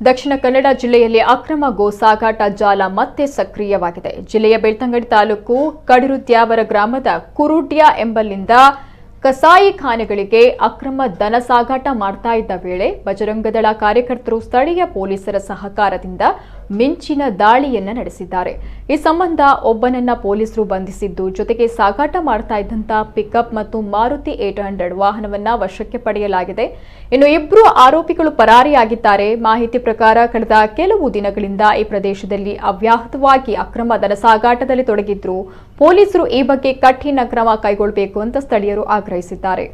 ದಕ್ಷಿಣ ಕನ್ನಡ ಜಿಲ್ಲೆಯಲ್ಲಿ ಅಕ್ರಮ ಗೋ ಸಾಗಾಟ ಜಾಲ ಮತ್ತೆ ಸಕ್ರಿಯವಾಗಿದೆ. ಜಿಲ್ಲೆಯ ಬೆಳ್ತಂಗಡಿ ತಾಲೂಕು ಕಡಿರುದ್ಯಾವರ ಗ್ರಾಮದ ಕುರುಡ್ಯ ಎಂಬಲ್ಲಿಂದ ಕಸಾಯಿಖಾನೆಗಳಿಗೆ ಅಕ್ರಮ ದನ ಸಾಗಾಟ ಮಾಡ್ತಾ ಇದ್ದ ವೇಳೆ ಬಜರಂಗದಳ ಕಾರ್ಯಕರ್ತರು ಸ್ಥಳೀಯ ಪೊಲೀಸರ ಸಹಕಾರದಿಂದ ಮಿಂಚಿನ ದಾಳಿಯನ್ನ ನಡೆಸಿದ್ದಾರೆ. ಈ ಸಂಬಂಧ ಒಬ್ಬನನ್ನ ಪೊಲೀಸರು ಬಂಧಿಸಿದ್ದು, ಜೊತೆಗೆ ಸಾಗಾಟ ಮಾಡ್ತಾ ಇದ್ದಂತ ಪಿಕಪ್ ಮತ್ತು ಮಾರುತಿ 800 ವಾಹನವನ್ನ ವಶಕ್ಕೆ ಪಡೆಯಲಾಗಿದೆ. ಇನ್ನು ಇಬ್ಬರು ಆರೋಪಿಗಳು ಪರಾರಿಯಾಗಿದ್ದಾರೆ. ಮಾಹಿತಿ ಪ್ರಕಾರ ಕಳೆದ ಕೆಲವು ದಿನಗಳಿಂದ ಈ ಪ್ರದೇಶದಲ್ಲಿ ಅವ್ಯಾಹತವಾಗಿ ಅಕ್ರಮ ದನ ಸಾಗಾಟದಲ್ಲಿ ತೊಡಗಿದ್ರು. ಪೊಲೀಸರು ಈ ಬಗ್ಗೆ ಕಠಿಣ ಕ್ರಮ ಕೈಗೊಳ್ಳಬೇಕು ಅಂತ ಸ್ಥಳೀಯರು ಆಗ್ರಹಿಸಿದ್ದಾರೆ.